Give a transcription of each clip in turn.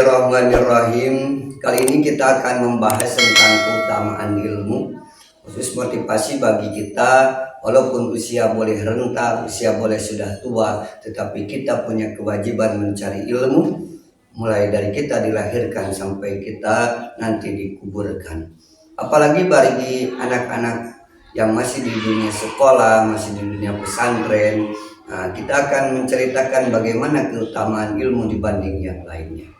Bismillahirrahmanirrahim. Kali ini kita akan membahas tentang keutamaan ilmu, khusus motivasi bagi kita. Walaupun usia boleh renta, usia boleh sudah tua, tetapi kita punya kewajiban mencari ilmu, mulai dari kita dilahirkan sampai kita nanti dikuburkan. Apalagi bagi anak-anak yang masih di dunia sekolah, masih di dunia pesantren. Nah, kita akan menceritakan bagaimana keutamaan ilmu dibanding yang lainnya.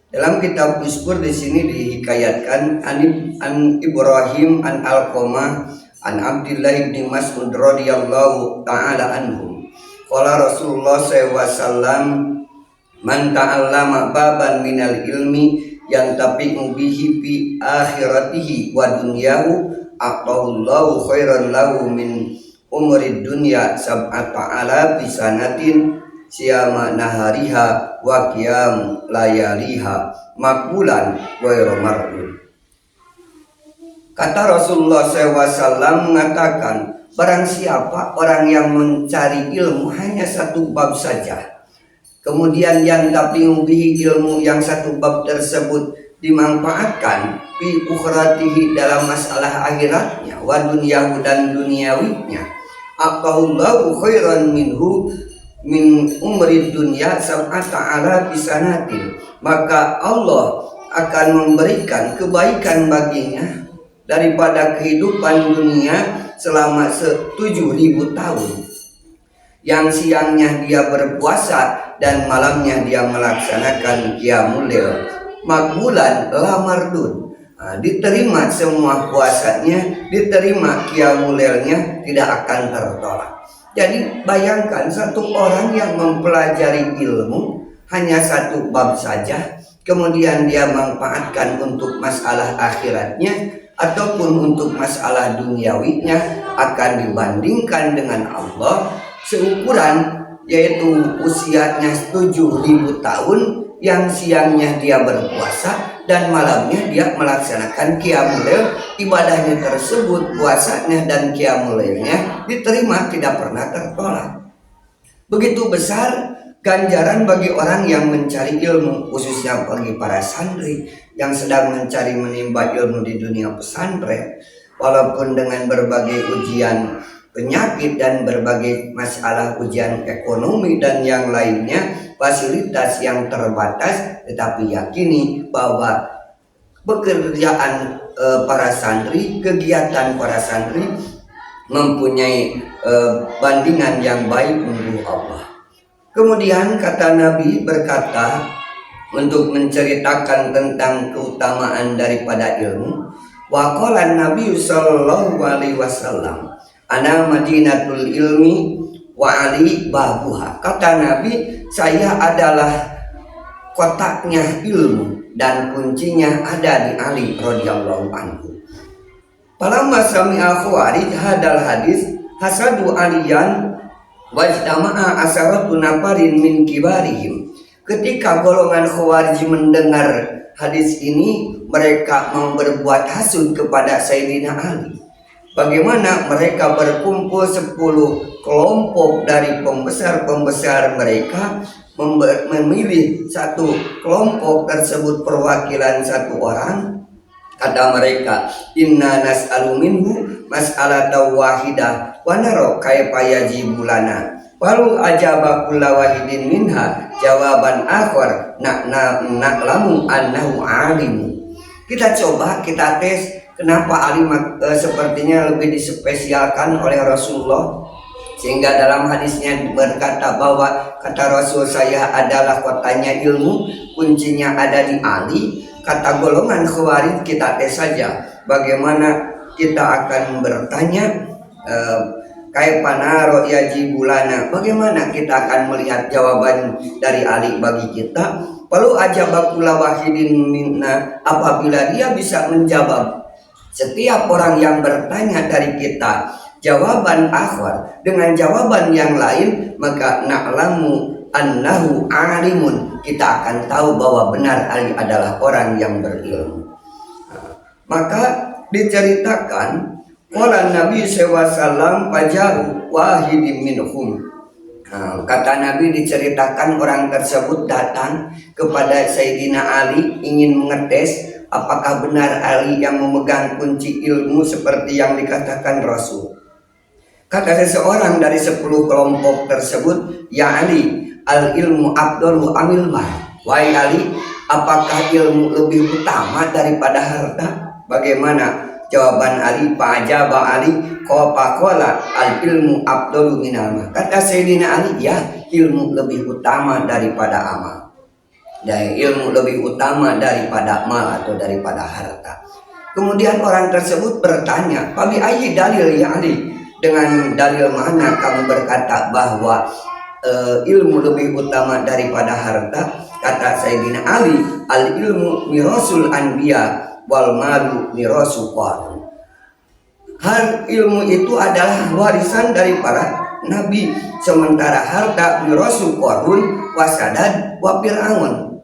Dalam kitab Mizmur di sini dihikayatkan an Ibrahim an Alqamah an Abdullah bin Mas'ud radhiyallahu taala anhu. Qala Rasulullah sallallahu alaihi wasallam, man ta'allama baban minal ilmi yang tabi'u bihi fi akhiratihi wa dunyahu aqallahu khairan lahu min umrid dunya sab'ata ala bisanatin siyama nahariha wa qiyam layaliha makbulan ghairu mardud. Kata Rasulullah SAW mengatakan, barang siapa orang yang mencari ilmu hanya satu bab saja, kemudian yang tabi'u bihi ilmu yang satu bab tersebut dimanfaatkan fi ukhratihi dalam masalah akhiratnya wa dunyahu dan duniawinya, aqallahu khairan minhu min umri dunya sab'ata ala bisanatin, maka Allah akan memberikan kebaikan baginya daripada kehidupan dunia selama 7.000 tahun, yang siangnya dia berpuasa dan malamnya dia melaksanakan qiyamul lail, makbulan la mardud. Diterima semua puasanya, diterima qiyamul lailnya, tidak akan tertolak. Jadi bayangkan satu orang yang mempelajari ilmu hanya satu bab saja, kemudian dia manfaatkan untuk masalah akhiratnya ataupun untuk masalah duniawinya, akan dibandingkan dengan Allah seukuran, yaitu usianya 7.000 tahun, yang siangnya dia berpuasa dan malamnya dia melaksanakan qiyamul lail. Ibadahnya tersebut, puasanya dan qiyamul lailnya, diterima, tidak pernah tertolak. Begitu besar ganjaran bagi orang yang mencari ilmu, khususnya bagi para santri yang sedang mencari menimba ilmu di dunia pesantren. Walaupun dengan berbagai ujian penyakit dan berbagai masalah ujian ekonomi dan yang lainnya, fasilitas yang terbatas, tetapi yakini bahwa pekerjaan para santri, kegiatan para santri mempunyai bandingan yang baik menurut Allah. Kemudian kata Nabi berkata untuk menceritakan tentang keutamaan daripada ilmu, wa qala Nabi sallallahu alaihi wasallam, ana madinatul ilmi wa ali babuha. Kata Nabi, saya adalah kotaknya ilmu dan kuncinya ada di Ali radhiyallahu anhu. Falamma sami'a khawarij hadal hadis hasadu aliyan wajtama'a asaratu nafarin min kibarihim. Ketika golongan khawarij mendengar hadis ini, mereka mau berbuat hasud kepada Sayyidina Ali. Bagaimana mereka berkumpul 10 kelompok dari pembesar-pembesar mereka, memilih satu kelompok tersebut perwakilan satu orang. Kata mereka, inna nas'alu minhu mas'alatan wahidah wa nara kaifa yajibu lana. Walau ajaba kullu wahidin minha jawaban akhar na'lamu annahu alimu. Kita coba, kita tes kenapa Ali sepertinya lebih dispesialkan oleh Rasulullah, sehingga dalam hadisnya berkata bahwa kata Rasul, saya adalah kotanya ilmu, kuncinya ada di Ali. Kata golongan khawarij, kita tes saja. Bagaimana kita akan bertanya, kaifana yajibulana, bagaimana kita akan melihat jawaban dari Ali bagi kita. Lalu ajabakula wahidin minna, apabila dia bisa menjawab setiap orang yang bertanya dari kita jawaban akhar dengan jawaban yang lain, maka na'lamu annahu alimun, kita akan tahu bahwa benar Ali adalah orang yang berilmu. Maka diceritakan qala Nabi SAW fajahu wahidin minhum, Nah, kata Nabi, diceritakan orang tersebut datang kepada Sayyidina Ali ingin mengetes apakah benar Ali yang memegang kunci ilmu seperti yang dikatakan Rasul. Kata seseorang dari 10 kelompok tersebut, "Ya Ali, al ilmu afdalu amil mal?" Wahai Ali, apakah ilmu lebih utama daripada harta? Bagaimana jawaban Ali? Fa'ajaba Ali qala al ilmu afdalu minal mal. Kata Sayyidina Ali, ya, ilmu lebih utama daripada amal. Dan ilmu lebih utama daripada mal atau daripada harta. Kemudian orang tersebut bertanya, "Fabi ayyi dalil ya Ali?" Dengan dalil mana kamu berkata bahwa ilmu lebih utama daripada harta? Kata Sayyidina Ali, al ilmu mirasul anbiya wal malu mirasul qarun. Ilmu itu adalah warisan dari para nabi, sementara harta mirasul qarun wasadad wa fir'aun.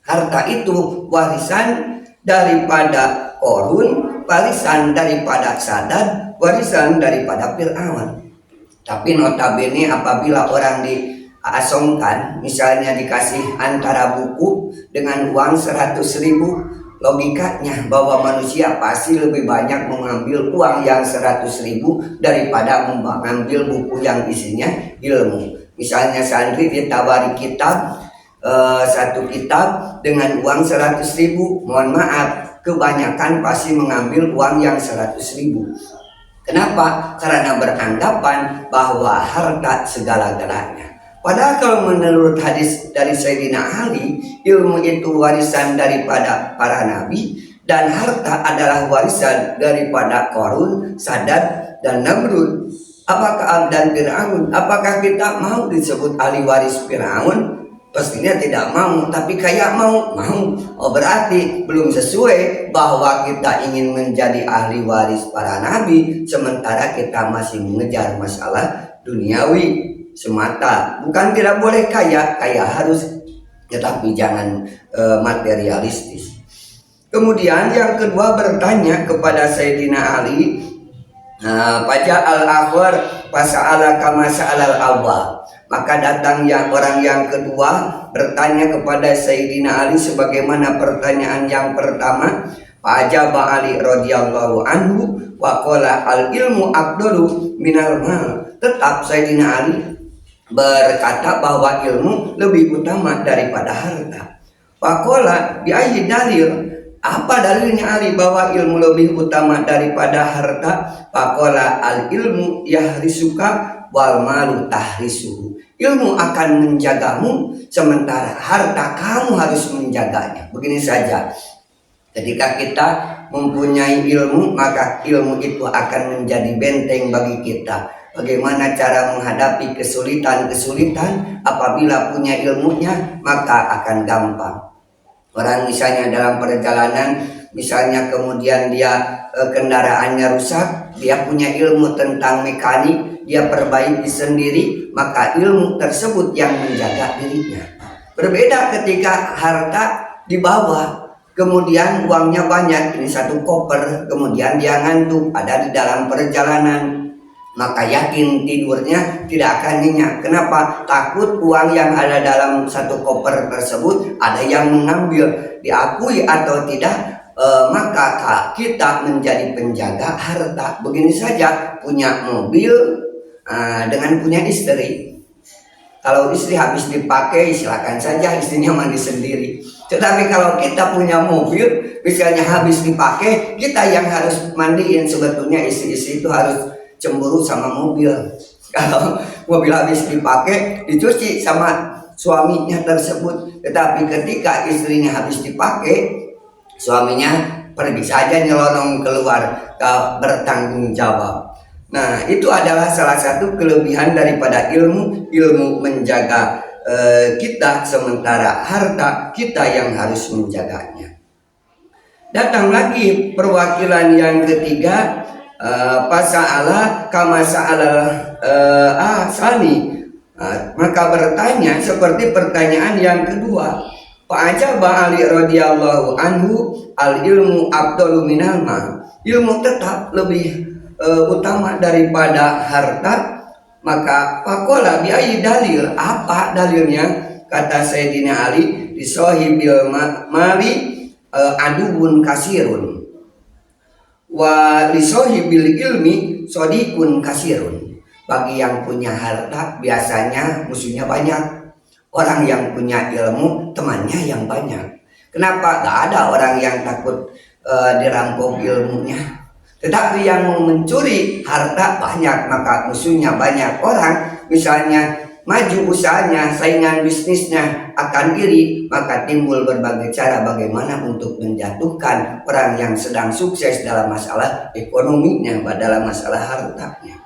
Harta itu warisan daripada Korun, warisan daripada Sadad, warisan daripada Fir'aun. Tapi notabene apabila orang diasongkan, misalnya dikasih antara buku dengan uang 100.000, logikanya bahwa manusia pasti lebih banyak mengambil uang yang 100.000 daripada mengambil buku yang isinya ilmu. Misalnya santri ditawari kitab, satu kitab dengan uang 100.000, mohon maaf, kebanyakan pasti mengambil uang yang 100.000. Kenapa? Karena beranggapan bahwa harta segala-galanya. Padahal kalau menurut hadis dari Sayyidina Ali, ilmu itu warisan daripada para nabi, dan harta adalah warisan daripada Korun, Sadad, dan Namrud. Apakah dan Fir'aun? Apakah kita mau disebut ahli waris Fir'aun? Pastinya tidak mau, tapi kayak mau. Oh, berarti belum sesuai bahwa kita ingin menjadi ahli waris para nabi, sementara kita masih mengejar masalah duniawi semata. Bukan tidak boleh kaya harus, tetapi jangan materialistis. Kemudian yang kedua bertanya kepada Sayyidina Ali, Paja al-akhir pasa'ala kama sa'alal awal. Maka datang orang yang kedua bertanya kepada Sayyidina Ali sebagaimana pertanyaan yang pertama. Fa'ajaba Ali radhiyallahu anhu wa qala al ilmu afdalu minal mal. Tetap Sayyidina Ali berkata bahwa ilmu lebih utama daripada harta. Wa qala bi ayyi dalil? Apa dalilnya Ali bahwa ilmu lebih utama daripada harta? Faqala al ilmu yahrisuka wal malu tahrisuhu. Ilmu akan menjagamu, sementara harta kamu harus menjaganya. Begini saja, ketika kita mempunyai ilmu, maka ilmu itu akan menjadi benteng bagi kita. Bagaimana cara menghadapi kesulitan-kesulitan? Apabila punya ilmunya, maka akan gampang. Orang misalnya dalam perjalanan, misalnya kemudian dia kendaraannya rusak, dia punya ilmu tentang mekanik, dia perbaiki sendiri, maka ilmu tersebut yang menjaga dirinya. Berbeda ketika harta dibawa, kemudian uangnya banyak, ini satu koper, kemudian dia ngantuk, ada di dalam perjalanan, maka yakin tidurnya tidak akan nyenyak. Kenapa? Takut uang yang ada dalam satu koper tersebut ada yang mengambil. Diakui atau tidak, maka kita menjadi penjaga harta. Begini saja, punya mobil dengan punya istri. Kalau istri habis dipakai, silakan saja istrinya mandi sendiri. Tetapi kalau kita punya mobil, misalnya habis dipakai, kita yang harus mandiin. Sebetulnya istri-istri itu harus cemburu sama mobil. Kalau mobil habis dipakai, dicuci sama suaminya tersebut. Tetapi ketika istrinya habis dipakai, suaminya pergi saja nyelonong keluar, bertanggung jawab. Nah, itu adalah salah satu kelebihan daripada ilmu. Ilmu menjaga kita, sementara harta kita yang harus menjaganya. Datang lagi perwakilan yang ketiga, pasa'ala kama sa'ala asani. Maka bertanya seperti pertanyaan yang kedua. Fa'ajaba Ali radhiyallahu anhu al ilmu afdalu minal mal. Ilmu tetap lebih utama daripada harta. Maka pakola biayi dalil, apa dalilnya? Kata Sayyidina Ali, di sohibil mali aduun kasirun wa li sohibil ilmi sodikun kasirun. Bagi yang punya harta biasanya musuhnya banyak. Orang yang punya ilmu temannya yang banyak. Kenapa? Gak ada orang yang takut dirampok ilmunya. Tetapi yang mau mencuri harta banyak, maka musuhnya banyak. Orang misalnya maju usahanya, saingan bisnisnya akan iri, maka timbul berbagai cara bagaimana untuk menjatuhkan orang yang sedang sukses dalam masalah ekonominya, dalam masalah hartanya.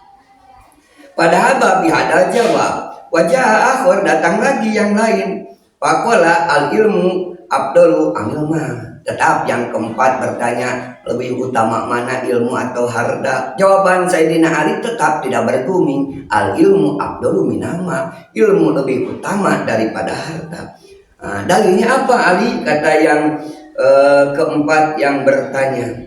Padahal babi hadal jawab, wajah akhir, datang lagi yang lain. Pakola al ilmu abdulu amilma. Tetap yang keempat bertanya, lebih utama mana ilmu atau harta? Jawaban Sayyidina Ali tetap tidak berguming, al ilmu abdulu minama. Ilmu lebih utama daripada harta. Dalilnya apa Ali? Kata yang keempat yang bertanya.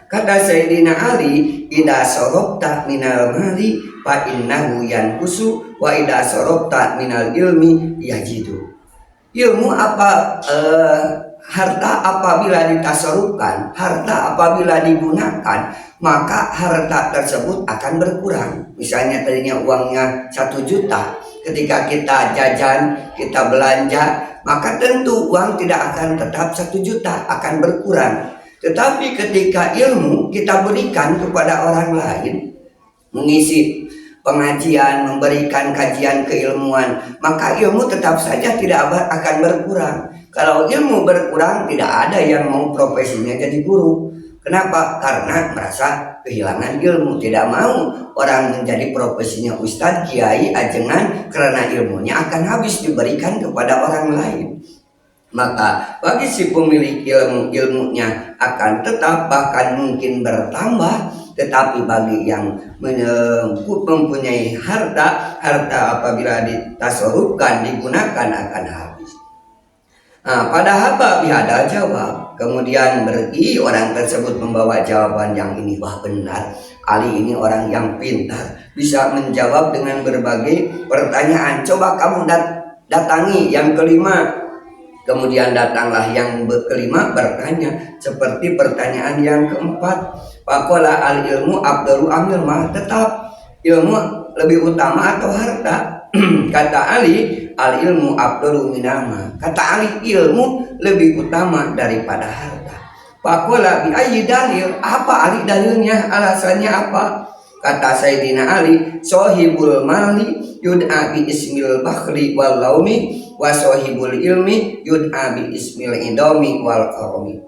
Kata Sayyidina Ali, ida sorobta minal mali fa innahu yankusu wa ida sorobta minal ilmi yajidu. Ilmu harta apabila ditasarufkan, harta apabila digunakan, maka harta tersebut akan berkurang. Misalnya tadinya uangnya 1 juta, ketika kita jajan, kita belanja, maka tentu uang tidak akan tetap 1 juta, akan berkurang. Tetapi ketika ilmu kita berikan kepada orang lain, mengisi pengajian, memberikan kajian keilmuan, maka ilmu tetap saja tidak akan berkurang. Kalau ilmu berkurang, tidak ada yang mau profesinya jadi guru. Kenapa? Karena merasa kehilangan ilmu. Tidak mau orang menjadi profesinya ustadz, kiai, ajengan, karena ilmunya akan habis diberikan kepada orang lain. Maka bagi si pemilik ilmunya akan tetap, bahkan mungkin bertambah. Tetapi bagi yang mempunyai harta apabila ditasarufkan, digunakan, akan habis. Padahal babi ada jawab. Kemudian pergi orang tersebut membawa jawaban yang ini. Wah, benar, Ali ini orang yang pintar, bisa menjawab dengan berbagai pertanyaan. Coba kamu datangi yang kelima. Kemudian datanglah yang kelima bertanya seperti pertanyaan yang keempat. Pakola al ilmu abdalu amil mah. Tetap ilmu lebih utama atau harta? Kata Ali, al ilmu abdalu minama. Kata Ali, ilmu lebih utama daripada harta. Pakola bi ayyi dalil. Apa Ali dalilnya? Alasannya apa? Kata Sayyidina Ali, sohibul mali yud'a bi ismil bakhli wal laumi wa sohibul ilmi yud'a bi ismil indomi wal qaromi.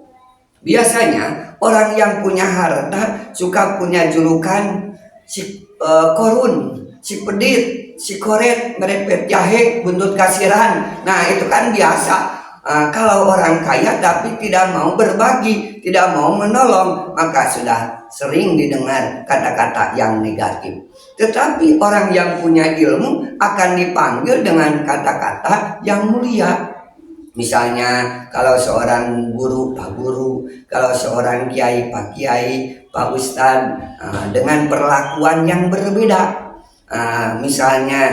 Biasanya orang yang punya harta suka punya julukan si korun, si pedit, si koret, merepet jahe, buntut kasiran. Nah, itu kan biasa. Kalau orang kaya tapi tidak mau berbagi, tidak mau menolong, maka sudah sering didengar kata-kata yang negatif. Tetapi orang yang punya ilmu akan dipanggil dengan kata-kata yang mulia. Misalnya kalau seorang guru, Pak Guru, kalau seorang kiai, Pak Kiai, Pak Ustadz, dengan perlakuan yang berbeda. Misalnya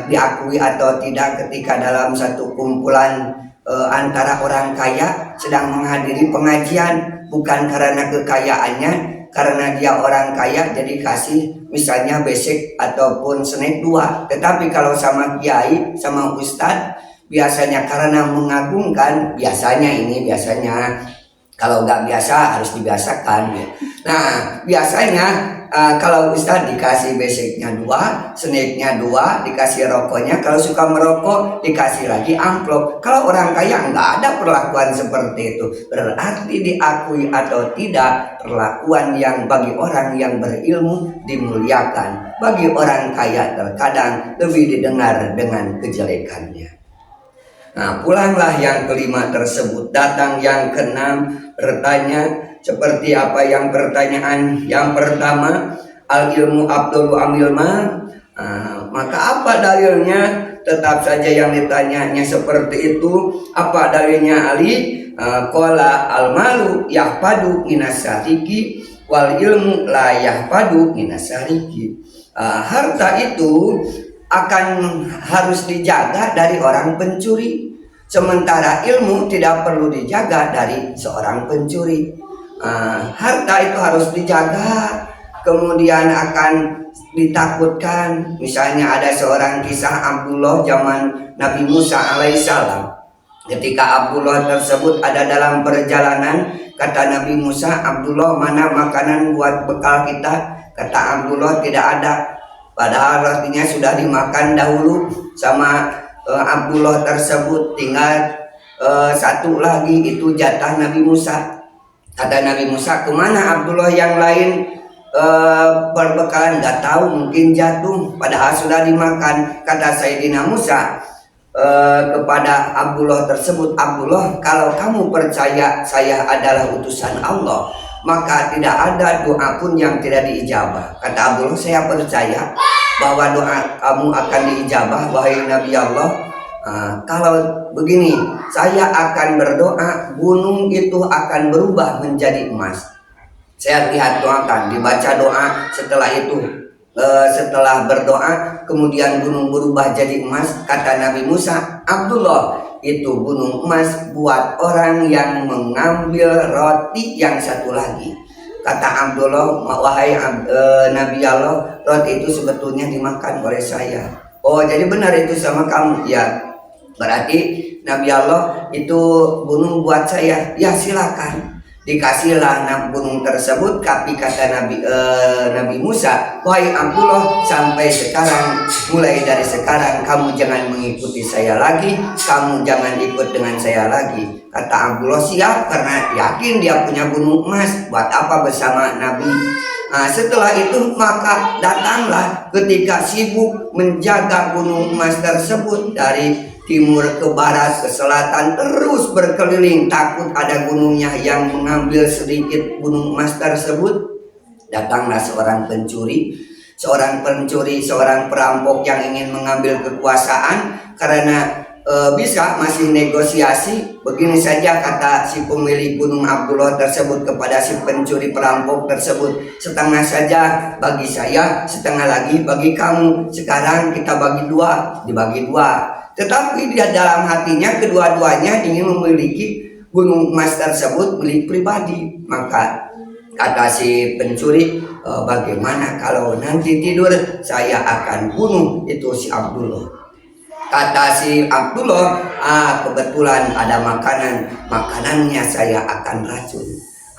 diakui atau tidak ketika dalam satu kumpulan antara orang kaya sedang menghadiri pengajian, bukan karena kekayaannya, karena dia orang kaya jadi kasih misalnya besek ataupun snack 2. Tetapi kalau sama kiai, sama ustadz, biasanya karena mengagungkan, biasanya kalau nggak biasa harus dibiasakan ya. Nah, biasanya kalau ustadz dikasih beseknya 2, snacknya 2, dikasih rokoknya, kalau suka merokok dikasih lagi amplop. Kalau orang kaya nggak ada perlakuan seperti itu. Berarti diakui atau tidak, perlakuan yang bagi orang yang berilmu dimuliakan. Bagi orang kaya terkadang lebih didengar dengan kejelekannya. Nah, pulanglah yang kelima tersebut. Datang yang keenam bertanya seperti apa yang pertanyaan yang pertama, al ilmu abdul amil ma. Maka apa dalilnya? Tetap saja yang ditanyanya seperti itu. Apa dalilnya Ali? Qala al malu yahpadu minasariki wal ilmu la yahpadu minasariki. Harta itu akan harus dijaga dari orang pencuri, sementara ilmu tidak perlu dijaga dari seorang pencuri. Harta itu harus dijaga, kemudian akan ditakutkan. Misalnya ada seorang kisah Abdullah zaman Nabi Musa alaihissalam. Ketika Abdullah tersebut ada dalam perjalanan, kata Nabi Musa, "Abdullah, mana makanan buat bekal kita?" Kata Abdullah, "Tidak ada." Padahal rotinya sudah dimakan dahulu sama Abdullah tersebut. Tinggal satu lagi, itu jatah Nabi Musa. Kata Nabi Musa, "Kemana Abdullah yang lain berbekalan?" "Gak tahu, mungkin jatuh." Padahal sudah dimakan. Kata Sayyidina Musa kepada Abdullah tersebut, "Abdullah, kalau kamu percaya saya adalah utusan Allah, maka tidak ada doa pun yang tidak diijabah." Kata Abdullah, "Saya percaya bahwa doa kamu akan diijabah, wahai Nabi Allah. Kalau begini, saya akan berdoa, gunung itu akan berubah menjadi emas." Saya lihat doakan, dibaca doa, setelah itu setelah berdoa kemudian gunung berubah jadi emas. Kata Nabi Musa, "Abdullah, itu gunung emas buat orang yang mengambil roti yang satu lagi." Kata Abdullah, "Wahai Nabi Allah, roti itu sebetulnya dimakan oleh saya." "Oh, jadi benar itu sama kamu?" "Ya." "Berarti Nabi Allah, itu gunung buat saya." "Ya, silakan." Dikasihlah gunung tersebut. Tapi kata Nabi Musa, "Wahai Abdullah, sampai sekarang, mulai dari sekarang kamu jangan mengikuti saya lagi, kamu jangan ikut dengan saya lagi." Kata Abdullah, "Siap," karena yakin dia punya gunung emas, buat apa bersama Nabi. Setelah itu maka datanglah ketika sibuk menjaga gunung emas tersebut, dari timur ke barat ke selatan terus berkeliling, takut ada gunungnya yang mengambil sedikit gunung emas tersebut. Datanglah seorang pencuri, seorang perampok yang ingin mengambil kekuasaan karena bisa masih negosiasi. Begini saja kata si pemilik gunung Abdullah tersebut kepada si pencuri perampok tersebut, "Setengah saja bagi saya, setengah lagi bagi kamu. Sekarang kita bagi dua." Dibagi dua. Tetapi dia dalam hatinya kedua-duanya ingin memiliki gunung emas tersebut milik pribadi. Maka kata si pencuri, "Bagaimana kalau nanti tidur saya akan bunuh itu si Abdullah." Kata si Abdullah, "Kebetulan ada makanannya saya akan racun."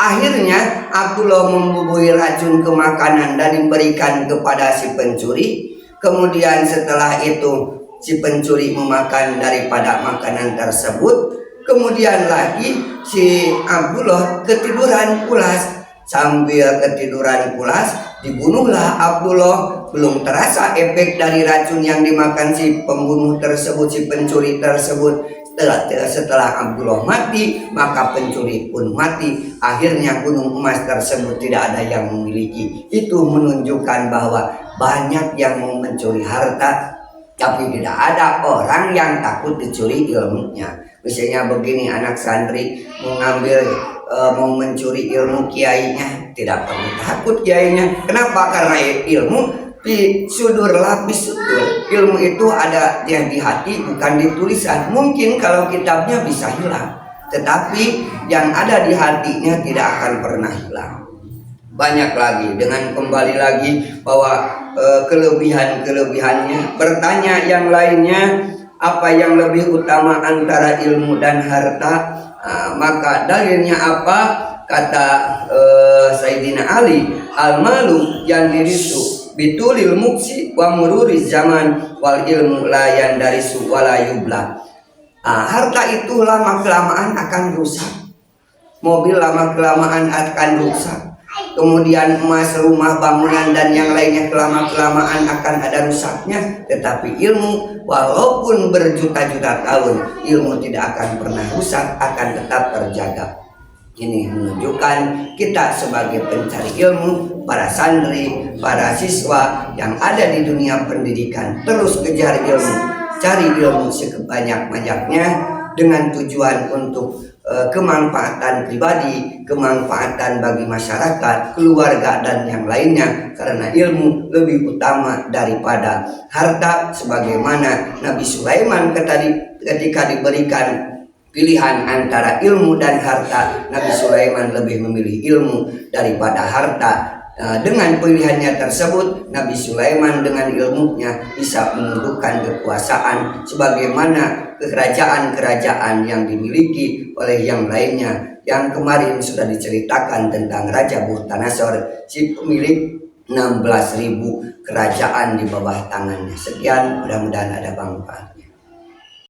Akhirnya Abdullah membubuhi racun ke makanan dan diberikan kepada si pencuri. Kemudian setelah itu si pencuri memakan daripada makanan tersebut. Kemudian lagi si Abdullah ketiduran pulas. Sambil ketiduran pulas, dibunuhlah Abdullah. Belum terasa efek dari racun yang dimakan si pembunuh tersebut, si pencuri tersebut. Setelah Abdullah mati, maka pencuri pun mati. Akhirnya gunung emas tersebut tidak ada yang memiliki. Itu menunjukkan bahwa banyak yang mau mencuri harta, tapi tidak ada orang yang takut dicuri ilmunya. Misalnya begini, anak santri mau mencuri ilmu kiainya, tidak perlu takut kiainya. Kenapa? Karena ilmu di sudur lapis sudur. Ilmu itu ada yang di hati, bukan di tulisan. Mungkin kalau kitabnya bisa hilang, tetapi yang ada di hatinya tidak akan pernah hilang. Banyak lagi, dengan kembali lagi bahwa kelebihan-kelebihannya. Bertanya yang lainnya, apa yang lebih utama antara ilmu dan harta? Maka dalilnya apa? Kata Sayyidina Ali, "Al-malu yang dirisu bitulil muksi wa mururiz zaman wal ilmu la yandarisu wa la yubla." Harta itu lama kelamaan akan rusak, mobil lama kelamaan akan rusak, kemudian emas, rumah, bangunan dan yang lainnya kelamaan akan ada rusaknya. Tetapi ilmu walaupun berjuta-juta tahun, ilmu tidak akan pernah rusak, akan tetap terjaga. Ini menunjukkan kita sebagai pencari ilmu, para santri, para siswa yang ada di dunia pendidikan, terus kejar ilmu, cari ilmu sebanyak-banyaknya dengan tujuan untuk kemanfaatan pribadi, kemanfaatan bagi masyarakat, keluarga dan yang lainnya, karena ilmu lebih utama daripada harta, sebagaimana Nabi Sulaiman ketika diberikan pilihan antara ilmu dan harta, Nabi Sulaiman lebih memilih ilmu daripada harta. Dengan pilihannya tersebut, Nabi Sulaiman dengan ilmunya bisa menundukkan kekuasaan sebagaimana kerajaan-kerajaan yang dimiliki oleh yang lainnya. Yang kemarin sudah diceritakan tentang Raja Bukhtanasor, si pemilik 16.000 kerajaan di bawah tangannya. Sekian, mudah-mudahan ada manfaat.